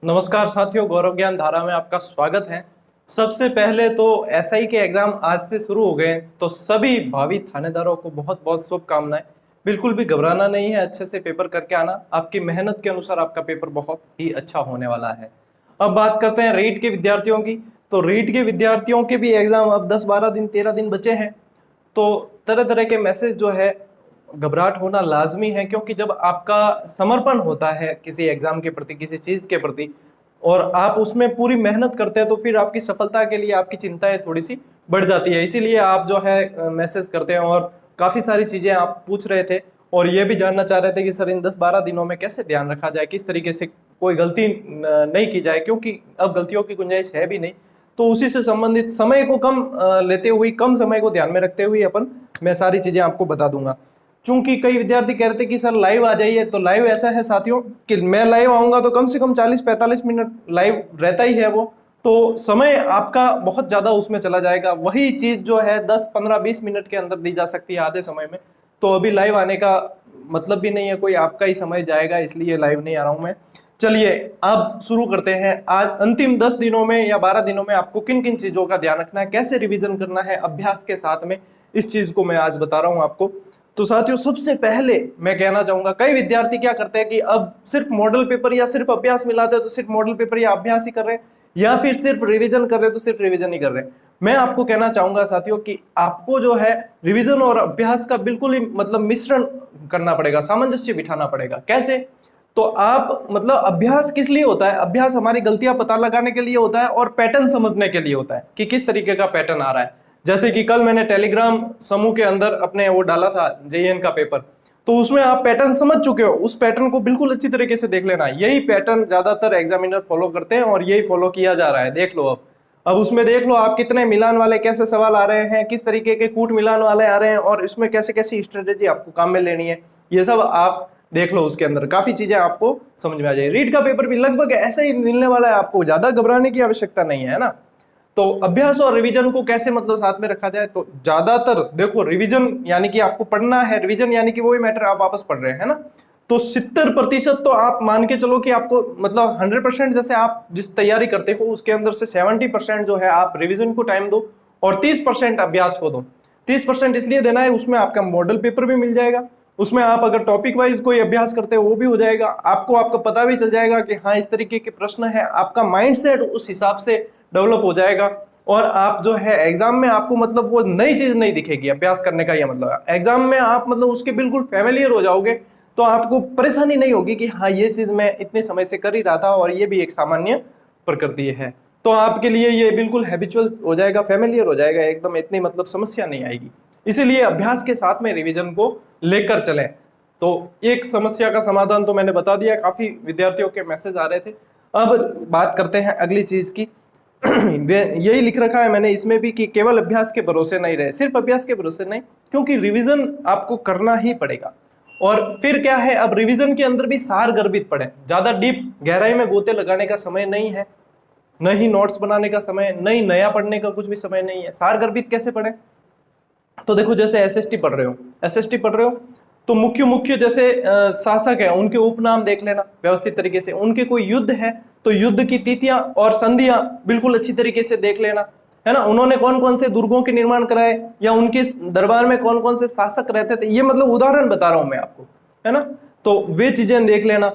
नमस्कार साथियों, गौरव ज्ञान धारा में आपका स्वागत है। सबसे पहले तो एसआई के एग्जाम आज से शुरू हो गए हैं, तो सभी भावी थानेदारों को बहुत बहुत शुभकामनाएं। बिल्कुल भी घबराना नहीं है, अच्छे से पेपर करके आना। आपकी मेहनत के अनुसार आपका पेपर बहुत ही अच्छा होने वाला है। अब बात करते हैं रीट के विद्यार्थियों की। तो रीट के विद्यार्थियों के भी एग्जाम अब 10-12 दिन 13 दिन बचे हैं। तो तरह तरह के मैसेज जो है, घबराहट होना लाजमी है, क्योंकि जब आपका समर्पण होता है किसी एग्जाम के प्रति, किसी चीज के प्रति, और आप उसमें पूरी मेहनत करते हैं, तो फिर आपकी सफलता के लिए आपकी चिंताएं थोड़ी सी बढ़ जाती है। इसीलिए आप जो है मैसेज करते हैं और काफी सारी चीजें आप पूछ रहे थे और ये भी जानना चाह रहे थे कि सर इन 10-12 दिनों में कैसे ध्यान रखा जाए, किस तरीके से कोई गलती नहीं की जाए, क्योंकि अब गलतियों की गुंजाइश है भी नहीं। तो उसी से संबंधित समय को कम लेते हुए, कम समय को ध्यान में रखते हुए मैं सारी चीजें आपको बता दूंगा। चूंकि कई विद्यार्थी कह रहे थे कि सर लाइव आ जाइए, तो लाइव ऐसा है साथियों कि मैं लाइव आऊंगा तो कम से कम 40-45 मिनट लाइव रहता ही है वो, तो समय आपका बहुत ज्यादा उसमें चला जाएगा। वही चीज जो है 10-15-20 मिनट के अंदर दी जा सकती है आधे समय में। तो अभी लाइव आने का मतलब भी नहीं है, कोई आपका ही समय जाएगा, इसलिए लाइव नहीं आ रहा हूं मैं। चलिए अब शुरू करते हैं। आज अंतिम 10 दिनों में या 12 दिनों में आपको किन किन चीजों का ध्यान रखना है, कैसे रिवीजन करना है अभ्यास के साथ में, इस चीज को मैं आज बता रहा हूं आपको। तो साथियों, सबसे पहले मैं कहना चाहूंगा, कई विद्यार्थी क्या करते हैं कि अब सिर्फ मॉडल पेपर या सिर्फ अभ्यास मिलाते हैं, तो सिर्फ मॉडल पेपर या अभ्यास ही कर रहे हैं, या फिर सिर्फ रिवीजन कर रहे हैं तो सिर्फ रिवीजन ही कर रहे हैं। मैं आपको कहना चाहूंगा साथियों कि आपको जो है रिवीजन और अभ्यास का बिल्कुल ही मतलब मिश्रण करना पड़ेगा, सामंजस्य बिठाना पड़ेगा। कैसे? तो आप मतलब अभ्यास किस लिए होता है? अभ्यास हमारी गलतियां पता लगाने के लिए होता है और पैटर्न समझने के लिए होता है कि किस तरीके का पैटर्न आ रहा है। जैसे कि कल मैंने टेलीग्राम समूह के अंदर अपने वो डाला था जेईएन का पेपर, तो उसमें आप पैटर्न समझ चुके हो। उस पैटर्न को बिल्कुल अच्छी तरीके से देख लेना। यही पैटर्न ज्यादातर एग्जामिनर फॉलो करते हैं और यही फॉलो किया जा रहा है। देख लो अब उसमें देख लो आप कितने मिलान वाले कैसे सवाल आ रहे हैं, किस तरीके के कूट मिलान वाले आ रहे हैं, और इसमें कैसे कैसी स्ट्रेटेजी आपको काम में लेनी है, ये सब आप देख लो। उसके अंदर काफी चीजें आपको समझ में आ जाएगी। रीट का पेपर भी लगभग ऐसा ही मिलने वाला है, आपको ज्यादा घबराने की आवश्यकता नहीं है ना। तो अभ्यास और रिवीजन को कैसे मतलब साथ में रखा जाए, तो ज्यादातर देखो रिवीजन यानी कि आपको पढ़ना है, रिवीजन यानी कि वही मैटर आप वापस पढ़ रहे हैं ना। तो 70% तो आप मान के चलो कि आपको मतलब 100% जैसे आप जिस तैयारी करते हो उसके अंदर से 70% जो है आप रिवीजन को टाइम दो और 30% अभ्यास को दो। 30% इसलिए देना है, उसमें आपका मॉडल पेपर भी मिल जाएगा, उसमें आप अगर टॉपिक वाइज कोई अभ्यास करते हो वो भी हो जाएगा, आपको पता भी चल जाएगा कि हाँ इस तरीके के प्रश्न है, आपका माइंडसेट उस हिसाब से डेवलप हो जाएगा। और आप जो है एग्जाम में आपको मतलब वो नई चीज नहीं दिखेगी। अभ्यास करने का यह मतलब है एग्जाम में आप मतलब उसके बिल्कुल फैमिलियर हो जाओगे, तो आपको परेशानी नहीं होगी कि हाँ ये चीज मैं इतने समय से कर ही रहा था और ये भी एक सामान्य प्रकृति है। तो आपके लिए ये बिल्कुल हैबिचुअल हो जाएगा, फैमिलियर हो जाएगा एकदम, इतनी मतलब समस्या नहीं आएगी। इसीलिए अभ्यास के साथ में रिवीजन को लेकर चलें। तो एक समस्या का समाधान तो मैंने बता दिया, काफी विद्यार्थियों के मैसेज आ रहे थे। अब बात करते हैं अगली चीज की। यही लिख रखा है मैंने इसमें भी कि केवल अभ्यास के भरोसे नहीं रहे, सिर्फ अभ्यास के भरोसे नहीं, क्योंकि रिवीजन आपको करना ही पड़ेगा। और फिर क्या है, अब रिवीजन के अंदर भी सार गर्भित पढ़े, ज्यादा डीप गहराई में गोते लगाने का समय नहीं है, न ही नोट्स बनाने का समय, न ही नया पढ़ने का कुछ भी समय नहीं है। सार गर्भित कैसे पढ़े? तो देखो जैसे एसएसटी पढ़ रहे हो, एसएसटी पढ़ रहे हो तो मुख्य मुख्य जैसे शासक है उनके उपनाम देख लेना व्यवस्थित तरीके से। उनके कोई युद्ध है तो युद्ध की तिथियां और संधियां बिल्कुल अच्छी तरीके से देख लेना, है ना। उन्होंने कौन कौन से दुर्गों के निर्माण कराए या उनके दरबार में कौन कौन से शासक रहते थे, ये मतलब उदाहरण बता रहा हूं मैं आपको, है ना। तो वे चीजें देख लेना।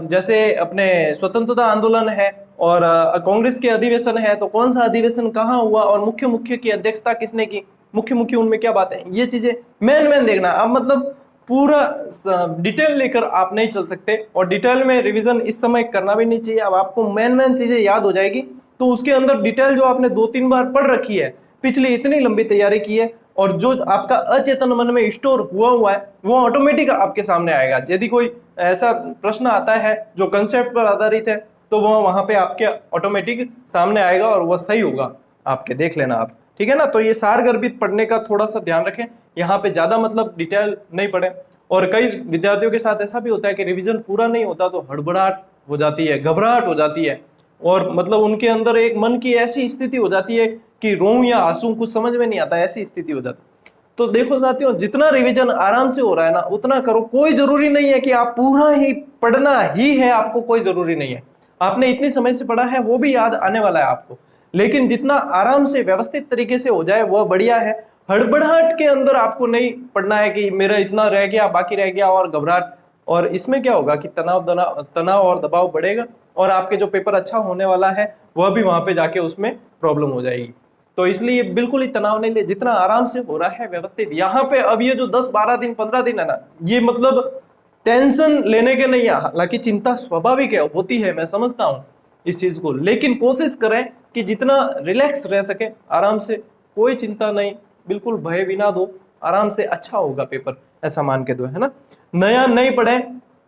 जैसे अपने स्वतंत्रता आंदोलन है और कांग्रेस के अधिवेशन है, तो कौन सा अधिवेशन कहाँ हुआ और मुख्य मुख्य की अध्यक्षता किसने की, मुख्य मुख्य उनमें क्या बात है, ये चीजें मेन देखना। अब मतलब पूरा डिटेल लेकर आप नहीं चल सकते और डिटेल में रिवीजन इस समय करना भी नहीं चाहिए। अब आपको मेन चीजें याद हो जाएगी, तो उसके अंदर डिटेल जो आपने 2-3 बार पढ़ रखी है, पिछली इतनी लंबी तैयारी की है, और जो आपका अचेतन मन में स्टोर हुआ है वो ऑटोमेटिक आपके सामने आएगा। यदि कोई ऐसा प्रश्न आता है जो कंसेप्ट पर आधारित है, तो वो वहां पे आपके ऑटोमेटिक सामने आएगा और वह सही होगा आपके, देख लेना आप, ठीक है ना। तो ये सार गर्भित पढ़ने का थोड़ा सा ध्यान रखें, यहाँ पे ज्यादा मतलब डिटेल नहीं पढ़े। और कई विद्यार्थियों के साथ ऐसा भी होता है कि रिवीजन पूरा नहीं होता तो हड़बड़ाहट हो जाती है, घबराहट हो जाती है, और मतलब उनके अंदर एक मन की ऐसी स्थिति हो जाती है कि रोऊं या आंसू कुछ समझ में नहीं आता, ऐसी स्थिति हो जाती है। तो देखो साथियों, जितना रिवीजन आराम से हो रहा है ना उतना करो। कोई जरूरी नहीं है कि आप पूरा ही पढ़ना ही है, आपको कोई जरूरी नहीं है। आपने इतनी समय से पढ़ा है वो भी याद आने वाला है आपको, लेकिन जितना आराम से व्यवस्थित तरीके से हो जाए वह बढ़िया है। हड़बड़ाहट के अंदर आपको नहीं पढ़ना है कि मेरा इतना रह गया बाकी रह गया, और घबराहट, और इसमें क्या होगा कि तनाव और दबाव बढ़ेगा, और आपके जो पेपर अच्छा होने वाला है वह भी वहां पे जाके उसमें प्रॉब्लम हो जाएगी। तो इसलिए बिल्कुल ही तनाव नहीं ले, जितना आराम से हो रहा है व्यवस्थित। यहाँ पे अब ये जो 10-12 दिन 15 दिन है ना, ये मतलब टेंशन लेने के नहीं है। हालांकि चिंता स्वाभाविक है, होती है, मैं समझता हूँ इस चीज को, लेकिन कोशिश करें कि जितना रिलैक्स रह सके, आराम से, कोई चिंता नहीं, बिल्कुल भय बिना दो, आराम से अच्छा होगा पेपर, ऐसा मान के दो, है ना। नया नहीं पढ़े,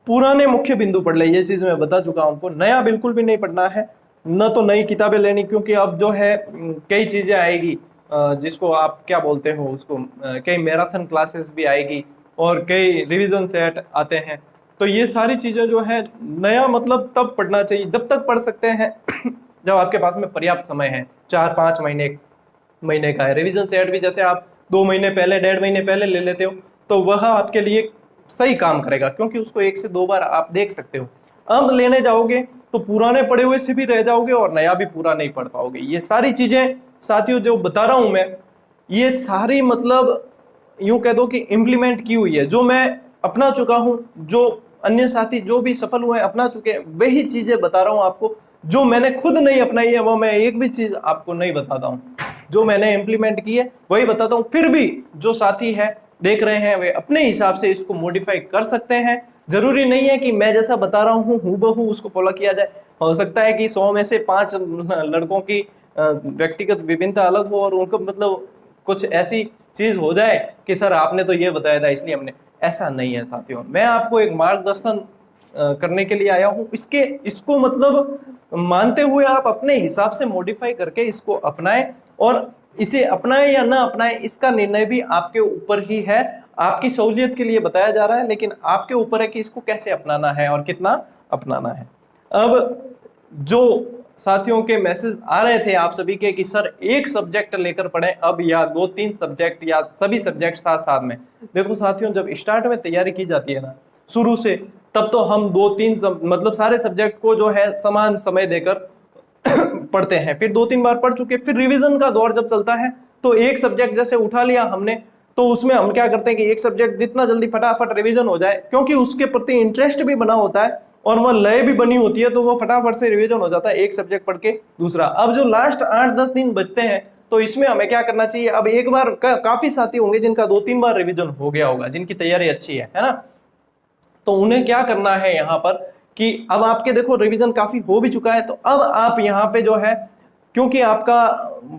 पुराने मुख्य बिंदु पढ़ ले, ये चीज मैं बता चुका हूं आपको। नया बिल्कुल भी नहीं पढ़ना है, न तो नई किताबें लेनी, क्योंकि अब जो है कई चीजें आएगी, जिसको आप क्या बोलते हो उसको, कई मैराथन क्लासेस भी आएगी और कई रिवीजन सेट आते हैं। तो ये सारी चीजें जो है, नया मतलब तब पढ़ना चाहिए जब तक पढ़ सकते हैं जब आपके पास में पर्याप्त समय है, 4-5 महीने का है। रिवीजन सेट भी जैसे आप 2 महीने पहले, 1.5 महीने पहले ले लेते हो, तो वह आपके लिए सही काम करेगा, क्योंकि उसको 1 से 2 बार आप देख सकते हो। अब लेने जाओगे तो पुराने पढ़े हुए से भी रह जाओगे और नया भी पूरा नहीं पढ़ पाओगे। ये सारी चीजें साथियों जो बता रहा हूं मैं, ये सारी मतलब यूं कह दो कि इम्प्लीमेंट की हुई है, जो मैं अपना चुका हूं, जो अन्य साथी जो भी सफल हुए अपना चुके हैं, वही चीजें बता रहा हूं आपको। जो मैंने खुद नहीं अपनाई है वो मैं एक भी चीज आपको नहीं बताता हूं, जो मैंने इम्प्लीमेंट की है वही बताता हूं। फिर भी जो साथी है देख रहे हैं, वे अपने हिसाब से इसको मॉडिफाई कर सकते हैं। जरूरी नहीं है कि मैं जैसा बता रहा हूँ हूबहू उसको फॉलो किया जाए। हो सकता है कि 100 में से 5 लड़कों की व्यक्तिगत विभिन्नता अलग हो, और उनको मतलब कुछ ऐसी चीज हो जाए कि सर आपने तो ये बताया था इसलिए हमने, ऐसा नहीं है साथियों। मैं आपको एक मार्गदर्शन करने के लिए आया हूँ, इसको मतलब मानते हुए आप अपने हिसाब से मॉडिफाई करके इसको अपनाएं, और इसे अपनाएं या ना अपनाएं इसका निर्णय भी आपके ऊपर ही है। आपकी सहूलियत के लिए बताया जा रहा है, लेकिन आपके ऊपर है कि इसको कैसे अपनाना है और कितना अपनाना है। अब जो साथियों के मैसेज आ रहे थे आप सभी के कि सर एक सब्जेक्ट लेकर पढ़ें अब, या 2-3 सब्जेक्ट, या सभी सब्जेक्ट साथ साथ में। देखो साथियों, जब स्टार्ट में तैयारी की जाती है ना शुरू से, तब तो हम 2-3 मतलब सारे सब्जेक्ट को जो है समान समय देकर पढ़ते हैं। फिर 2-3 बार पढ़ चुके, फिर रिवीजन का दौर जब चलता है तो एक सब्जेक्ट जैसे उठा लिया हमने, तो उसमें हम क्या करते हैं कि एक सब्जेक्ट जितना जल्दी फटाफट रिवीजन हो जाए, क्योंकि उसके प्रति इंटरेस्ट भी बना होता है और वह लय भी बनी होती है, तो वो फटाफट से रिवीजन हो जाता है एक सब्जेक्ट पढ़ के दूसरा। अब जो लास्ट 8-10 दिन बचते हैं, तो इसमें हमें क्या करना चाहिए। अब एक बार काफी साथी होंगे जिनका 2-3 बार रिवीजन हो गया होगा, जिनकी तैयारी अच्छी है ना, तो उन्हें क्या करना है यहाँ पर कि अब आपके देखो रिवीजन काफी हो भी चुका है, तो अब आप यहाँ पे जो है, क्योंकि आपका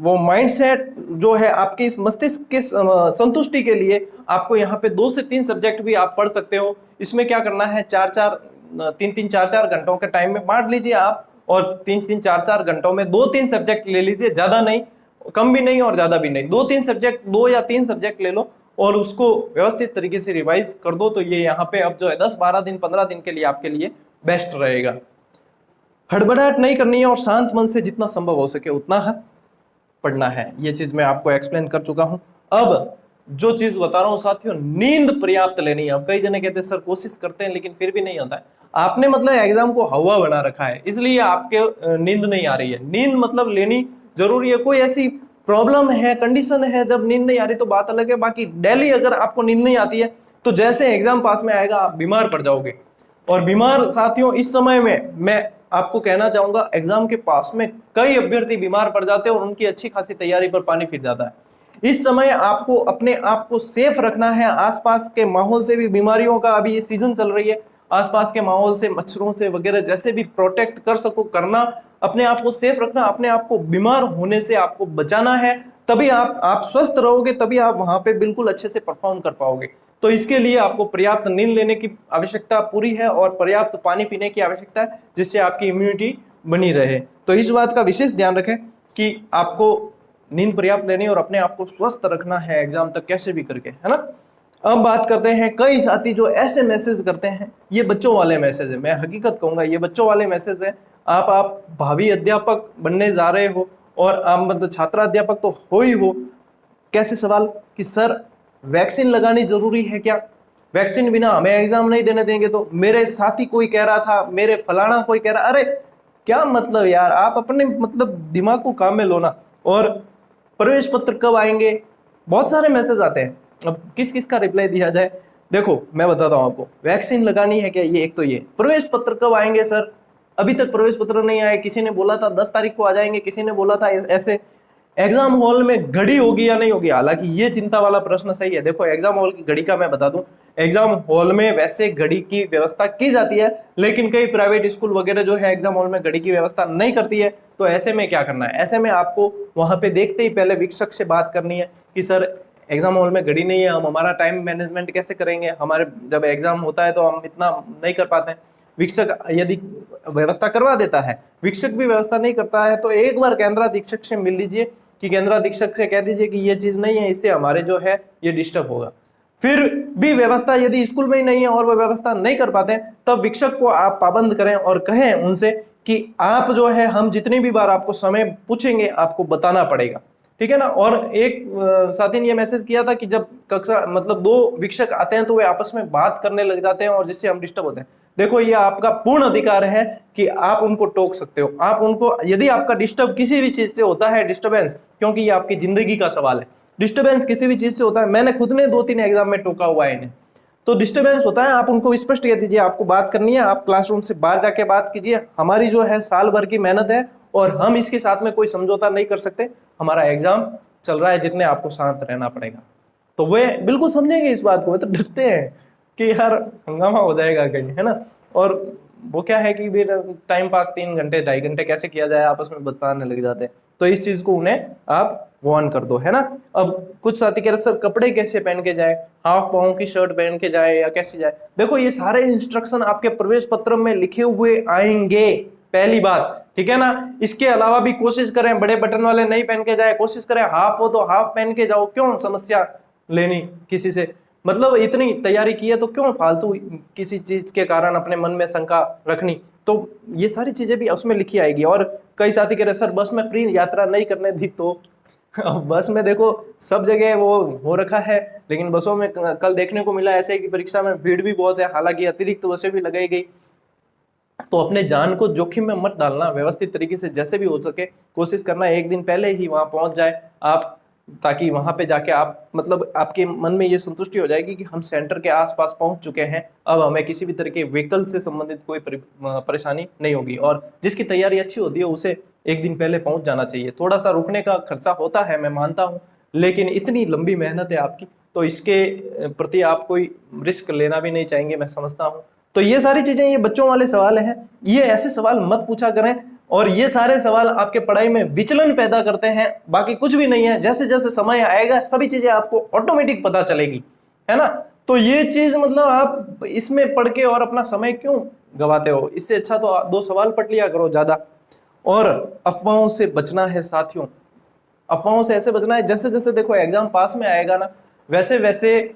वो माइंडसेट जो है आपके इस मस्तिष्क के संतुष्टि के लिए आपको यहाँ पे 2 से 3 सब्जेक्ट भी आप पढ़ सकते हो। इसमें क्या करना है, 3-3 4-4 घंटों के टाइम में बांट लीजिए आप, और 3-3 4-4 घंटों में 2-3 सब्जेक्ट ले लीजिए, ज्यादा नहीं, कम भी नहीं और ज्यादा भी नहीं, 2-3 सब्जेक्ट, 2 या 3 सब्जेक्ट ले लो और उसको व्यवस्थित तरीके से रिवाइज कर दो। तो ये यहाँ पे अब जो है 10-12 दिन 15 दिन के लिए आपके लिए बेस्ट रहेगा। हड़बड़ाहट नहीं करनी है और शांत मन से जितना संभव हो सके उतना पढ़ना है। ये चीज मैं आपको एक्सप्लेन कर चुका हूं। अब जो चीज बता रहा हूं साथियों, नींद पर्याप्त लेनी है। अब कई जने कहते हैं सर कोशिश करते हैं लेकिन फिर भी नहीं होता है। आपने मतलब एग्जाम को हवा बना रखा है, इसलिए आपके नींद नहीं आ रही है। नींद मतलब लेनी जरूरी है। कोई ऐसी प्रॉब्लम है, कंडीशन है जब नींद नहीं आ रही तो बात अलग है। बाकी डेली अगर आपको नींद नहीं आती है तो जैसे एग्जाम पास में आएगा आप बीमार पड़ जाओगे। और बीमार साथियों इस समय में मैं आपको कहना चाहूंगा, एग्जाम के पास में कई अभ्यर्थी बीमार पड़ जाते हैं और उनकी अच्छी खासी तैयारी पर पानी फिर जाता है। इस समय आपको अपने आप को सेफ रखना है, आसपास के माहौल से भी। बीमारियों का अभी ये सीजन चल रही है, आसपास के माहौल से, मच्छरों से वगैरह जैसे भी प्रोटेक्ट कर सको करना, अपने आप को सेफ रखना, अपने आप को बीमार होने से आपको बचाना है। तभी आप स्वस्थ रहोगे, तभी आप वहां पे बिल्कुल अच्छे से परफॉर्म कर पाओगे। तो इसके लिए आपको पर्याप्त नींद लेने की आवश्यकता पूरी है और पर्याप्त पानी पीने की आवश्यकता है, जिससे आपकी इम्यूनिटी बनी रहे। तो इस बात का विशेष ध्यान रखें कि आपको नींद पर्याप्त लेनी और अपने आप को स्वस्थ रखना है एग्जाम तक कैसे भी करके, है ना। अब बात करते हैं, कई साथी जो ऐसे मैसेज करते हैं, ये बच्चों वाले मैसेज है। मैं हकीकत कहूंगा ये बच्चों वाले मैसेज है। आप भावी अध्यापक बनने जा रहे हो और आप मतलब छात्राध्यापक तो हो ही हो। कैसे सवाल कि सर वैक्सीन लगानी जरूरी है क्या, वैक्सीन बिना हमें एग्जाम नहीं देने देंगे। तो मेरे साथी कोई कह रहा था, मेरे फलाना कोई कह रहा, अरे क्या मतलब यार, आप अपने मतलब दिमाग को काम में लो ना। और प्रवेश पत्र कब आएंगे, बहुत सारे मैसेज आते हैं, अब किस किस का रिप्लाई दिया जाए। देखो मैं बताता हूँ आपको, वैक्सीन लगानी है क्या, ये एक तो ये प्रवेश पत्र कब आएंगे सर, अभी तक प्रवेश पत्र नहीं आए, किसी ने बोला था 10 तारीख को आ जाएंगे, किसी ने बोला था ऐसे। एग्जाम हॉल में घड़ी होगी या नहीं होगी, हालांकि ये चिंता वाला प्रश्न सही है। देखो एग्जाम हॉल की घड़ी का मैं बता दूं, एग्जाम हॉल में वैसे घड़ी की व्यवस्था की जाती है, लेकिन कई प्राइवेट स्कूल वगैरह जो है एग्जाम हॉल में घड़ी की व्यवस्था नहीं करती है। तो ऐसे में क्या करना है, ऐसे में आपको वहां पे देखते ही पहले शिक्षक से बात करनी है कि सर एग्जाम हॉल में घड़ी नहीं है, हम हमारा टाइम मैनेजमेंट कैसे करेंगे, हमारे जब एग्जाम होता है तो हम इतना नहीं कर पाते हैं। शिक्षक यदि व्यवस्था करवा देता है, शिक्षक भी व्यवस्था नहीं करता है, तो एक बार केंद्राधीक्षक से मिल लीजिए कि केंद्राधीक्षक से कह दीजिए कि ये चीज नहीं है, इससे हमारे जो है ये डिस्टर्ब होगा। फिर भी व्यवस्था यदि स्कूल में ही नहीं है और वो व्यवस्था नहीं कर पाते हैं, तब शिक्षक को आप पाबंद करें और कहें उनसे कि आप जो है, हम जितनी भी बार आपको समय पूछेंगे आपको बताना पड़ेगा, ठीक है ना। और एक साथी ने ये मैसेज किया था कि जब कक्षा मतलब दो शिक्षक आते हैं तो वे आपस में बात करने लग जाते हैं और जिससे हम डिस्टर्ब होते हैं। देखो ये आपका पूर्ण अधिकार है कि आप उनको टोक सकते हो, आप उनको, यदि आपका डिस्टर्ब किसी भी चीज से होता है, डिस्टर्बेंस, क्योंकि ये आपकी जिंदगी का सवाल है, डिस्टर्बेंस किसी भी चीज से होता है, मैंने खुद ने 2-3 एग्जाम में टोका हुआ है इन्हें, तो डिस्टर्बेंस होता है, आप उनको स्पष्ट कह दीजिए आपको बात करनी है, आप क्लासरूम से बाहर जाके बात कीजिए, हमारी जो है साल भर की मेहनत है और हम इसके साथ में कोई समझौता नहीं कर सकते, हमारा एग्जाम चल रहा है, जितने आपको शांत रहना पड़ेगा। तो वे बिल्कुल समझेंगे इस बात को, वे तो डरते हैं कि यार हंगामा हो जाएगा कहीं, है ना। और वो क्या है कि टाइम पास 3 घंटे 2.5 घंटे कैसे किया जाए आपस में बताने लग जाते हैं, तो इस चीज को उन्हें आप वार्न कर दो, है ना। अब कुछ साथी कह रहे सर कपड़े कैसे पहन के जाए, हाफ पाँव की शर्ट पहन के जाए या कैसे जाए। देखो ये सारे इंस्ट्रक्शन आपके प्रवेश पत्र में लिखे हुए आएंगे, पहली बात, ठीक है ना। इसके अलावा भी कोशिश करें बड़े बटन वाले नहीं पहन के जाए, कोशिश करें हाफ हो तो हाफ पहन के जाओ, क्यों समस्या लेनी किसी से, मतलब इतनी तैयारी की है तो क्यों फालतू किसी चीज के कारण अपने मन में शंका रखनी। तो ये सारी चीजें भी उसमें लिखी आएगी। और कई साथी कह रहे सर बस में फ्री यात्रा नहीं करने दी, तो बस में देखो सब जगह वो हो रखा है, लेकिन बसों में कल देखने को मिला ऐसे कि परीक्षा में भीड़ भी बहुत है, हालांकि अतिरिक्त बसें भी लगाई गई। तो अपने जान को जोखिम में मत डालना, व्यवस्थित तरीके से जैसे भी हो सके कोशिश करना एक दिन पहले ही वहां पहुंच जाए आप, ताकि वहां पे जाके आप मतलब आपके मन में ये संतुष्टि हो जाएगी कि हम सेंटर के आसपास पहुंच चुके हैं, अब हमें किसी भी तरह के व्हीकल से संबंधित कोई परेशानी नहीं होगी। और जिसकी तैयारी अच्छी होती है उसे एक दिन पहले पहुंच जाना चाहिए। थोड़ा सा रुकने का खर्चा होता है मैं मानता हूँ, लेकिन इतनी लंबी मेहनत है आपकी, तो इसके प्रति आप कोई रिस्क लेना भी नहीं चाहेंगे, मैं समझता हूँ। तो ये सारी चीजें, ये बच्चों वाले सवाल हैं, ये ऐसे सवाल मत पूछा करें, और ये सारे सवाल आपके पढ़ाई में विचलन पैदा करते हैं, बाकी कुछ भी नहीं है। जैसे जैसे समय आएगा सभी चीजें आपको ऑटोमेटिक पता चलेगी, है ना। तो ये चीज मतलब आप इसमें पढ़ के और अपना समय क्यों गवाते हो, इससे अच्छा तो 2 सवाल पढ़ लिया करो ज्यादा। और अफवाहों से बचना है साथियों, अफवाहों से ऐसे बचना है, जैसे जैसे देखो एग्जाम पास में आएगा ना, वैसे वैसे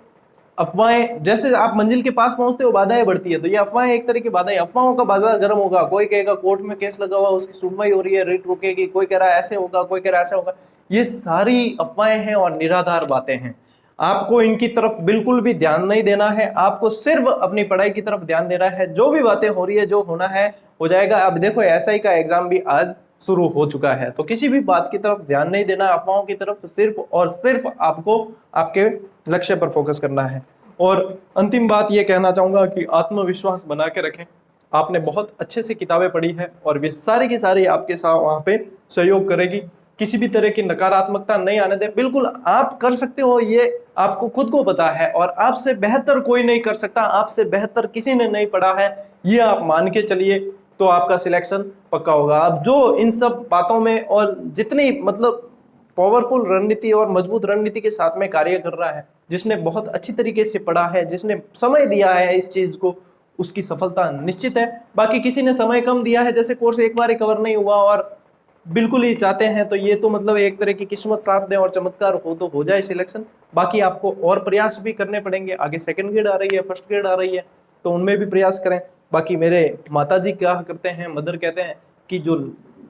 अफवाहें, जैसे आप मंजिल के पास पहुंचते हो बाधाएं बढ़ती है, तो ये अफवाहें एक तरह की बाधाएं, अफवाहों का बाजार गर्म होगा, कोई कहेगा कोर्ट में केस लगा हुआ उसकी सुनवाई हो रही है रिट रुकेगी, कोई कह रहा है ऐसे होगा, कोई कह रहा है ऐसे होगा। ये सारी अफवाहें हैं और निराधार बातें हैं, आपको इनकी तरफ बिल्कुल भी ध्यान नहीं देना है, आपको सिर्फ अपनी पढ़ाई की तरफ ध्यान देना है। जो भी बातें हो रही है, जो होना है हो जाएगा। अब देखो एसआई का एग्जाम भी आज शुरू हो चुका है, तो किसी भी बात की तरफ ध्यान नहीं देना, अफवाहों की तरफ सिर्फ और सिर्फ आपको आपके लक्ष्य पर फोकस करना है। और अंतिम बात ये कहना चाहूंगा कि आत्मविश्वास बना के रखें, आपने बहुत अच्छे से किताबें पढ़ी है और वे सारी की सारी आपके साथ वहां पे सहयोग करेगी, किसी भी तरह की नकारात्मकता नहीं आने दे, बिल्कुल आप कर सकते हो, ये आपको खुद को पता है और आपसे बेहतर कोई नहीं कर सकता, आपसे बेहतर किसी ने नहीं पढ़ा है, ये आप मान के चलिए, तो आपका सिलेक्शन पक्का होगा। अब जो इन सब बातों में और जितनी मतलब पावरफुल रणनीति और मजबूत रणनीति के साथ में कार्य कर रहा है, जिसने बहुत अच्छी तरीके से पढ़ा है, जिसने समय दिया है इस चीज को, उसकी सफलता निश्चित है। बाकी किसी ने समय कम दिया है, जैसे कोर्स एक बार ही कवर नहीं हुआ और बिल्कुल ही चाहते हैं, तो ये तो मतलब एक तरह की किस्मत साथ दे और चमत्कार हो तो हो जाए सिलेक्शन। बाकी आपको और प्रयास भी करने पड़ेंगे, आगे सेकंड ग्रेड आ रही है, फर्स्ट ग्रेड आ रही है, तो उनमें भी प्रयास करें। बाकी मेरे माताजी क्या करते हैं, मदर कहते हैं कि जो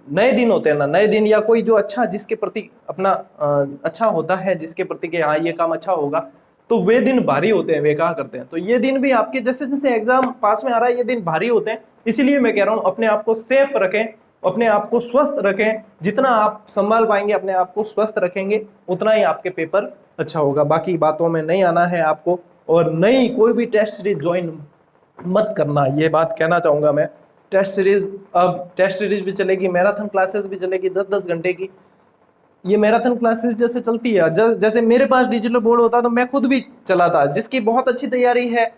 नए दिन होते हैं ना, नए दिन या कोई जो अच्छा जिसके प्रति अपना अच्छा होता है, जिसके प्रति कि हाँ ये काम अच्छा होगा, तो वे दिन भारी होते हैं, वे कहा करते हैं। तो ये दिन भी आपके जैसे जैसे एग्जाम पास में आ रहा है, ये दिन भारी होते हैं, इसीलिए मैं कह रहा हूँ अपने आप को सेफ रखें, अपने आप को स्वस्थ रखें, जितना आप संभाल पाएंगे अपने आप को स्वस्थ रखेंगे उतना ही आपके पेपर अच्छा होगा। बाकी बातों में नहीं आना है आपको, और नई कोई भी टेस्ट सीरीज ज्वाइन मत करना, ये बात कहना चाहूंगा मैं। टेस्ट सीरीज, अब टेस्ट सीरीज भी चलेगी, मैराथन क्लासेस भी चलेगी 10-10 घंटे की। ये मैराथन क्लासेस जैसे चलती है, जैसे मेरे पास डिजिटल बोर्ड होता तो मैं खुद भी चलाता, जिसकी बहुत अच्छी तैयारी है,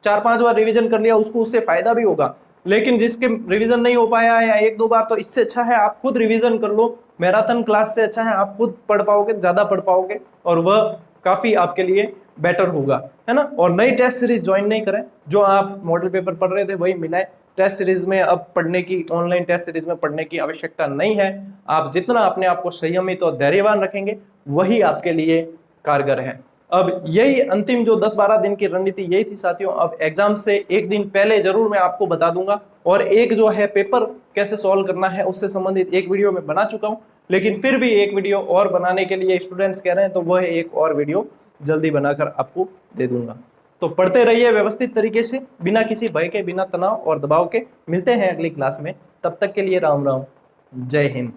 4-5 बार रिवीजन कर लिया उसको उससे फायदा भी होगा। लेकिन जिसके रिवीजन नहीं हो पाया है या 1-2 बार, तो इससे अच्छा है आप खुद रिवीजन कर लो। मैराथन क्लास से अच्छा है आप खुद पढ़ पाओगे, ज्यादा पढ़ पाओगे, और वह काफी आपके लिए बेटर होगा, है ना। और नई टेस्ट सीरीज ज्वाइन नहीं करें, जो आप मॉडल पेपर पढ़ रहे थे वही मिलाएं। टेस्ट सीरीज में अब पढ़ने की, ऑनलाइन टेस्ट सीरीज में पढ़ने की आवश्यकता नहीं है। आप जितना अपने आप को संयमित और धैर्यवान रखेंगे वही आपके लिए कारगर है। अब यही अंतिम जो 10-12 दिन की रणनीति यही थी साथियों। अब एग्जाम से एक दिन पहले जरूर मैं आपको बता दूंगा, और एक जो है पेपर कैसे सॉल्व करना है उससे संबंधित एक वीडियो मैं बना चुका हूं, लेकिन फिर भी एक वीडियो और बनाने के लिए स्टूडेंट्स कह रहे हैं, तो वह एक और वीडियो जल्दी बनाकर आपको दे दूंगा। तो पढ़ते रहिए व्यवस्थित तरीके से, बिना किसी भय के, बिना तनाव और दबाव के। मिलते हैं अगली क्लास में, तब तक के लिए राम राम, जय हिंद।